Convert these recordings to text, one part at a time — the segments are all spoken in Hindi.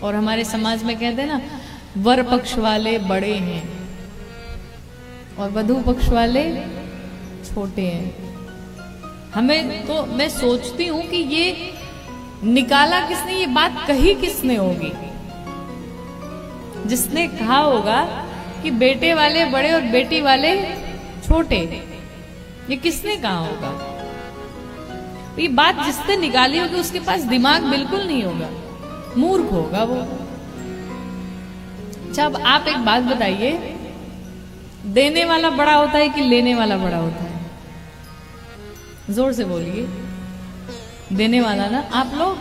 और हमारे समाज में कहते हैं ना, वर पक्ष वाले बड़े हैं और वधू पक्ष वाले छोटे हैं। हमें तो, मैं सोचती हूं कि ये निकाला किसने, ये बात कही किसने होगी? जिसने कहा होगा कि बेटे वाले बड़े और बेटी वाले छोटे, ये किसने कहा होगा? ये बात जिसने निकाली होगी उसके पास दिमाग बिल्कुल नहीं होगा, मूर्ख होगा वो। अच्छा, अब आप एक बात बताइए, देने वाला बड़ा होता है कि लेने वाला बड़ा होता है? जोर से बोलिए। देने वाला ना? आप लोग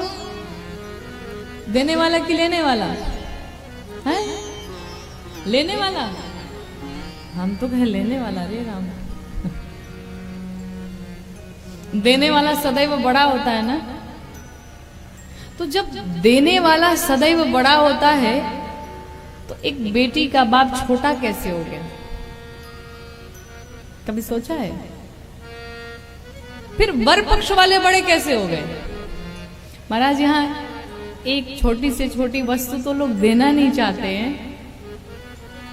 देने वाला कि लेने वाला है? लेने वाला। हम तो कहे लेने वाला। रे राम, देने वाला सदैव बड़ा होता है ना। तो जब देने वाला सदैव बड़ा होता है तो एक बेटी का बाप छोटा कैसे हो गया? कभी सोचा है? फिर वर पक्ष वाले बड़े कैसे हो गए? महाराज, यहाँ एक छोटी से छोटी वस्तु तो लोग देना नहीं चाहते हैं।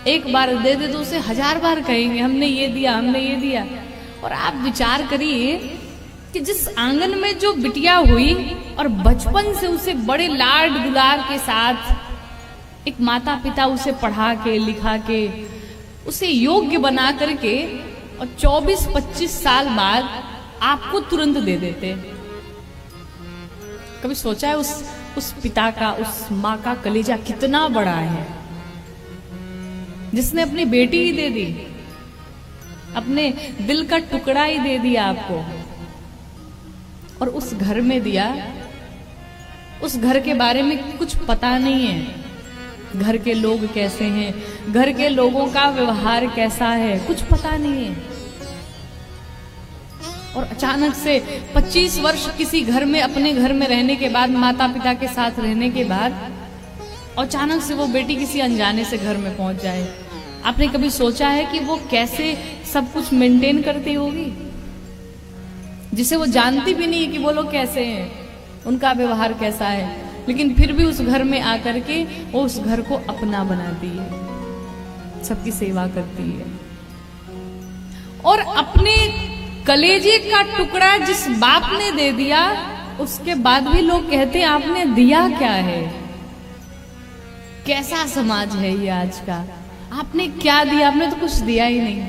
एक बार दे दे तो उसे 1000 बार कहेंगे हमने ये दिया, हमने ये दिया। और आप विचार करिए कि जिस आंगन में जो बिटिया हुई और बचपन से उसे बड़े लाड दुलार के साथ एक माता पिता उसे पढ़ा के लिखा के उसे योग्य बना करके और 24-25 साल बाद आपको तुरंत दे देते। कभी सोचा है उस पिता का, उस माँ का कलेजा कितना बड़ा है, जिसने अपनी बेटी ही दे दी, अपने दिल का टुकड़ा ही दे दिया आपको, और उस घर में दिया। उस घर के बारे में कुछ पता नहीं है, घर के लोग कैसे हैं, घर के लोगों का व्यवहार कैसा है, कुछ पता नहीं है। और अचानक से 25 वर्ष किसी घर में, अपने घर में रहने के बाद, माता पिता के साथ रहने के बाद, अचानक से वो बेटी किसी अनजाने से घर में पहुंच जाए। आपने कभी सोचा है कि वो कैसे सब कुछ मेंटेन करती होगी, जिसे वो जानती भी नहीं है कि वो लोग कैसे हैं, उनका व्यवहार कैसा है, लेकिन फिर भी उस घर में आकर के वो उस घर को अपना बनाती है, सबकी सेवा करती है। और अपने कलेजे का टुकड़ा जिस बाप ने दे दिया, उसके बाद भी लोग कहते हैं आपने दिया क्या है? कैसा समाज है ये आज का? आपने क्या दिया? आपने तो कुछ दिया ही नहीं।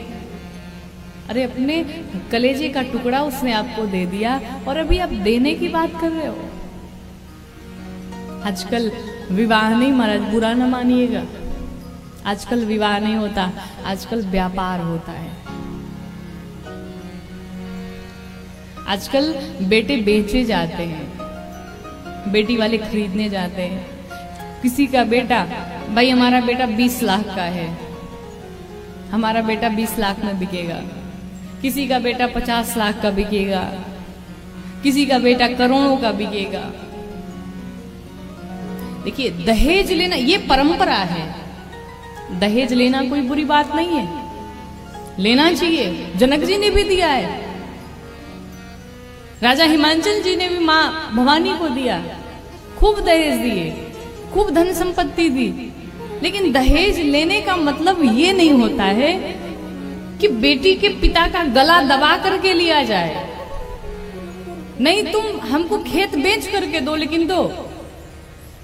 अरे अपने कलेजे का टुकड़ा उसने आपको दे दिया और अभी आप देने की बात कर रहे हो। आजकल विवाह नहीं, महाराज बुरा ना मानिएगा, आजकल विवाह नहीं होता, आजकल व्यापार होता है। आजकल बेटे बेचे जाते हैं, बेटी वाले खरीदने जाते हैं। किसी का बेटा, भाई हमारा बेटा 20 लाख का है, हमारा बेटा 20 लाख में बिकेगा। किसी का बेटा 50 लाख का बिकेगा, किसी का बेटा करोड़ों का बिकेगा। देखिए, दहेज लेना ये परंपरा है। दहेज लेना कोई बुरी बात नहीं है, लेना चाहिए। जनक जी ने भी दिया है, राजा हिमांचल जी ने भी मां भवानी को दिया, खूब दहेज दिए, खूब धन संपत्ति दी। लेकिन दहेज लेने का मतलब ये नहीं होता है कि बेटी के पिता का गला दबा करके लिया जाए। नहीं, तुम हमको खेत बेच करके दो लेकिन दो,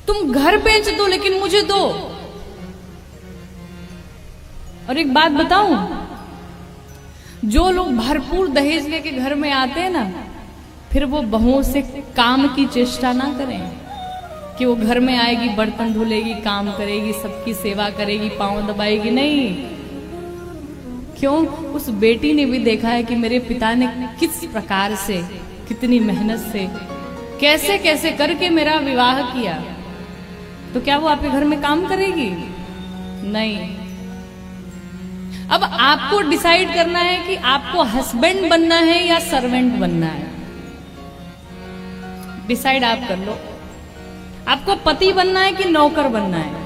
तुम घर बेच दो लेकिन मुझे दो। और एक बात बताऊं, जो लोग भरपूर दहेज लेके घर में आते हैं ना, फिर वो बहुओं से काम की चेष्टा ना करें कि वो घर में आएगी, बर्तन धुलेगी, काम करेगी, सबकी सेवा करेगी, पांव दबाएगी। नहीं, क्यों? उस बेटी ने भी देखा है कि मेरे पिता ने किस प्रकार से, कितनी मेहनत से, कैसे कैसे करके मेरा विवाह किया। तो क्या वो आपके घर में काम करेगी? नहीं। अब आपको डिसाइड करना है कि आपको हस्बैंड बनना है या सर्वेंट बनना है। डिसाइड आप कर लो, आपको पति बनना है कि नौकर बनना है।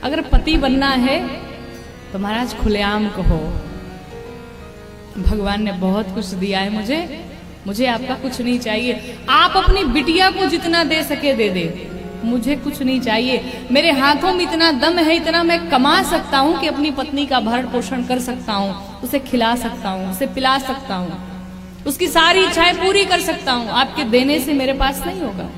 अगर पति बनना है तो महाराज खुलेआम कहो, भगवान ने बहुत कुछ दिया है मुझे, मुझे आपका कुछ नहीं चाहिए। आप अपनी बिटिया को जितना दे सके दे दे, मुझे कुछ नहीं चाहिए। मेरे हाथों में इतना दम है, इतना मैं कमा सकता हूं कि अपनी पत्नी का भरण पोषण कर सकता हूं, उसे खिला सकता हूं, उसे पिला सकता हूं, उसकी सारी इच्छाएं पूरी कर सकता हूं। आपके देने से मेरे पास नहीं होगा।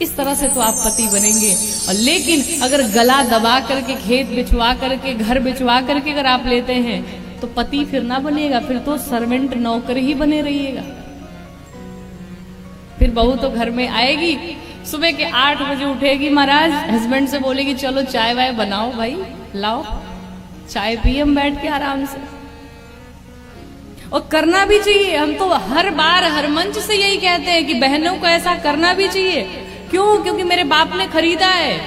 इस तरह से तो आप पति बनेंगे। और लेकिन अगर गला दबा करके, खेत बिचवा करके, घर बिचवा करके अगर आप लेते हैं तो पति फिर ना बनेगा, फिर तो सर्वेंट, नौकर ही बने रहिएगा। फिर बहू तो घर में आएगी, सुबह के 8 बजे उठेगी महाराज, हस्बैंड से बोलेगी चलो चाय वाय बनाओ भाई, लाओ चाय पिए हम बैठ के आराम से। और करना भी चाहिए। हम तो हर बार हर मंच से यही कहते हैं कि बहनों को ऐसा करना भी चाहिए। क्यों? क्योंकि मेरे बाप ने खरीदा है,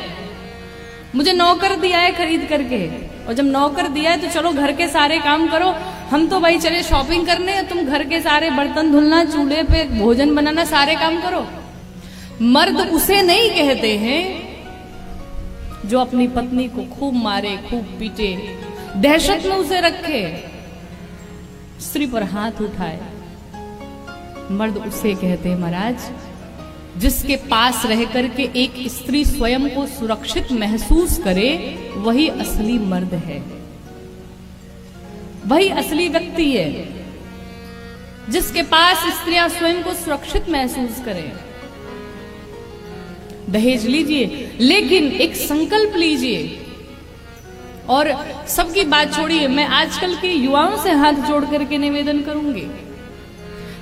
मुझे नौकर दिया है खरीद करके, और जब नौकर दिया है तो चलो घर के सारे काम करो। हम तो भाई चले शॉपिंग करने, तुम घर के सारे बर्तन धुलना, चूल्हे पे भोजन बनाना, सारे काम करो। मर्द उसे नहीं कहते हैं जो अपनी पत्नी को खूब मारे, खूब पीटे, दहशत में उसे रखे, स्त्री पर हाथ उठाए। मर्द उसे कहते हैं महाराज जिसके पास रह करके एक स्त्री स्वयं को सुरक्षित महसूस करे, वही असली मर्द है, वही असली व्यक्ति है। जिसके पास स्त्रियां स्वयं को सुरक्षित महसूस करें। दहेज लीजिए, लेकिन एक संकल्प लीजिए। और सबकी बात छोड़िए, मैं आजकल के युवाओं से हाथ जोड़ करके निवेदन करूंगी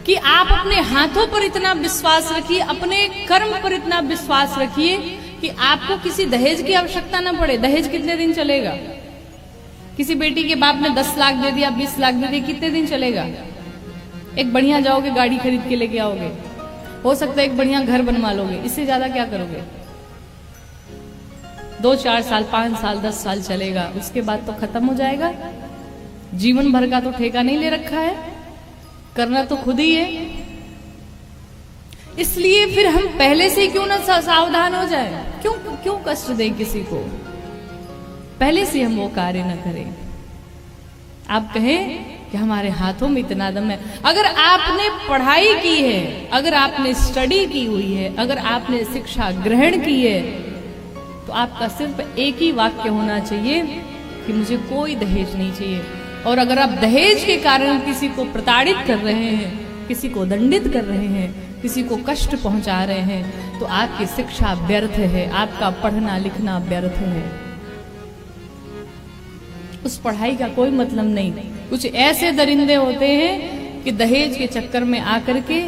कि आप अपने हाथों पर इतना विश्वास रखिए, अपने कर्म पर इतना विश्वास रखिए कि आपको किसी दहेज की आवश्यकता ना पड़े। दहेज कितने दिन चलेगा? किसी बेटी के बाप ने 10 लाख दे दिया, 20 लाख दे दिया, कितने दिन चलेगा? एक बढ़िया जाओगे, गाड़ी खरीद के लेके आओगे, हो सकता है एक बढ़िया घर बनवा लोगे, इससे ज्यादा क्या करोगे? 2-4 साल, 5 साल, 10 साल चलेगा, उसके बाद तो खत्म हो जाएगा। जीवन भर का तो ठेका नहीं ले रखा है, करना तो खुद ही है। इसलिए फिर हम पहले से क्यों ना सावधान हो जाए? क्यों कष्ट दें किसी को? पहले से हम वो कार्य न करें। आप कहें कि हमारे हाथों में इतना दम है। अगर आपने पढ़ाई की है, अगर आपने स्टडी की हुई है, अगर आपने शिक्षा ग्रहण की है, तो आपका सिर्फ एक ही वाक्य होना चाहिए कि मुझे कोई दहेज नहीं चाहिए। और अगर आप दहेज के कारण किसी को प्रताड़ित कर रहे हैं, किसी को दंडित कर रहे हैं, किसी को कष्ट पहुंचा रहे हैं, तो आपकी शिक्षा व्यर्थ है, आपका पढ़ना लिखना व्यर्थ है। उस पढ़ाई का कोई मतलब नहीं। कुछ ऐसे दरिंदे होते हैं कि दहेज के चक्कर में आकर के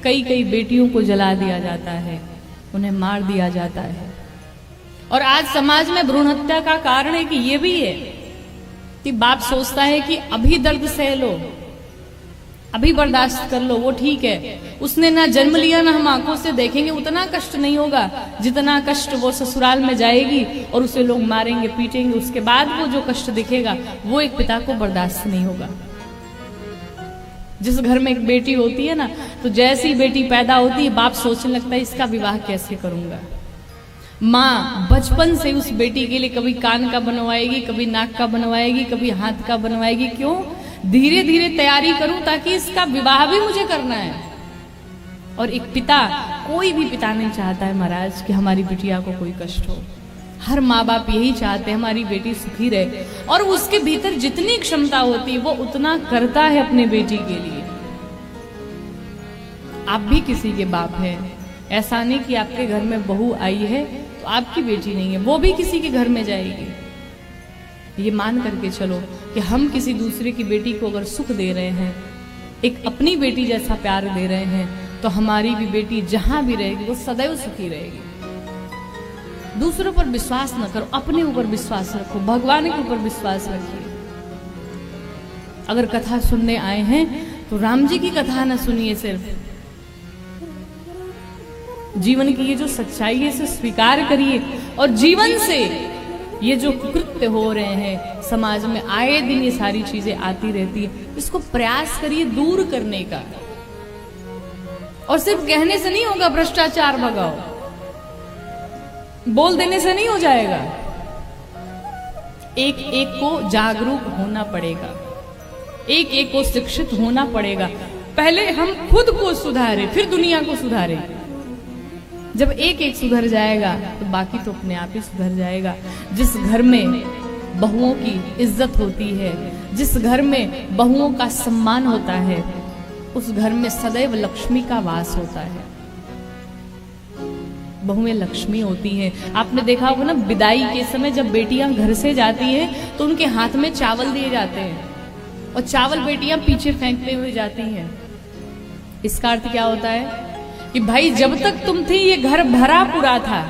कई बेटियों को जला दिया जाता है, उन्हें मार दिया जाता है। और आज समाज में भ्रूण हत्या का कारण है कि ये भी है कि बाप सोचता है कि अभी दर्द सह लो, अभी बर्दाश्त कर लो, वो ठीक है, उसने ना जन्म लिया ना हम आंखों से देखेंगे, उतना कष्ट नहीं होगा जितना कष्ट वो ससुराल में जाएगी और उसे लोग मारेंगे, पीटेंगे, उसके बाद वो जो कष्ट दिखेगा वो एक पिता को बर्दाश्त नहीं होगा। जिस घर में एक बेटी होती है ना, तो जैसी बेटी पैदा होती है बाप सोचने लगता है इसका विवाह कैसे करूंगा। माँ बचपन से उस बेटी के लिए कभी कान का बनवाएगी, कभी नाक का बनवाएगी, कभी हाथ का बनवाएगी। क्यों? धीरे धीरे तैयारी करूं ताकि इसका विवाह भी मुझे करना है। और एक पिता, कोई भी पिता नहीं चाहता है महाराज कि हमारी बिटिया को कोई कष्ट हो। हर माँ बाप यही चाहते हैं हमारी बेटी सुखी रहे, और उसके भीतर जितनी क्षमता होती है वो उतना करता है अपने बेटी के लिए। आप भी किसी के बाप हैं, ऐसा नहीं कि आपके घर में बहू आई है तो आपकी बेटी नहीं है, वो भी किसी के घर में जाएगी। ये मान करके चलो कि हम किसी दूसरे की बेटी को अगर सुख दे रहे हैं, एक अपनी बेटी जैसा प्यार दे रहे हैं, तो हमारी भी बेटी जहां भी रहेगी वो सदैव सुखी रहेगी। दूसरों पर विश्वास न करो, अपने ऊपर विश्वास रखो, भगवान के ऊपर विश्वास रखिए। अगर कथा सुनने आए हैं तो राम जी की कथा न सुनिए, सिर्फ जीवन की ये जो सच्चाई है इसे स्वीकार करिए। और जीवन से ये जो कृत्य हो रहे हैं समाज में, आए दिन ये सारी चीजें आती रहती है, इसको प्रयास करिए दूर करने का। और सिर्फ कहने से नहीं होगा भ्रष्टाचार भगाओ, बोल देने से नहीं हो जाएगा। एक एक को जागरूक होना पड़ेगा, एक एक को शिक्षित होना पड़ेगा। पहले हम खुद को सुधारे, फिर दुनिया को सुधारे। जब एक एक सुधर जाएगा तो बाकी तो अपने आप ही सुधर जाएगा। जिस घर में बहुओं की इज्जत होती है, जिस घर में बहुओं का सम्मान होता है, उस घर में सदैव लक्ष्मी का वास होता है। बहुएं लक्ष्मी होती हैं। आपने देखा होगा ना, विदाई के समय जब बेटियां घर से जाती हैं तो उनके हाथ में चावल दिए जाते हैं और चावल बेटियां पीछे फेंकते हुए जाती हैं। इसका अर्थ क्या होता है कि भाई जब तक तुम थी ये घर भरा पूरा था,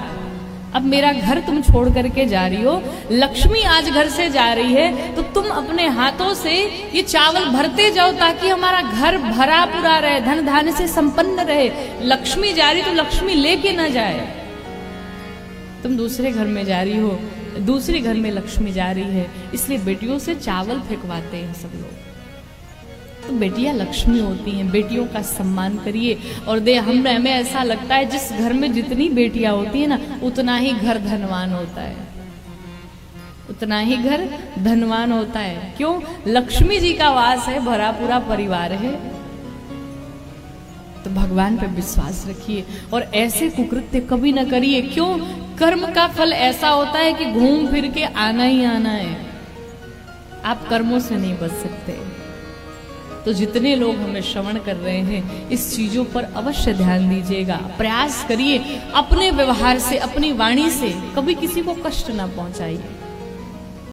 अब मेरा घर तुम छोड़ करके जा रही हो, लक्ष्मी आज घर से जा रही है, तो तुम अपने हाथों से ये चावल भरते जाओ ताकि हमारा घर भरा पूरा रहे, धन धान्य से संपन्न रहे। लक्ष्मी जा रही तो लक्ष्मी लेके ना जाए। तुम दूसरे घर में जा रही हो, दूसरे घर में लक्ष्मी जा रही है, इसलिए बेटियों से चावल फेंकवाते हैं सब लोग। तो बेटियां लक्ष्मी होती हैं, बेटियों का सम्मान करिए। और हमें ऐसा लगता है जिस घर में जितनी बेटियां होती है ना, उतना ही घर धनवान होता है, उतना ही घर धनवान होता है। क्यों? लक्ष्मी जी का वास है, भरा पूरा परिवार है। तो भगवान पे विश्वास रखिए और ऐसे कुकृत्य कभी न करिए। क्यों? कर्म का फल ऐसा होता है कि घूम फिर के आना ही आना है। आप कर्मों से नहीं बच सकते। तो जितने लोग हमें श्रवण कर रहे हैं, इस चीजों पर अवश्य ध्यान दीजिएगा। प्रयास करिए अपने व्यवहार से, अपनी वाणी से कभी किसी को कष्ट ना पहुंचाइए।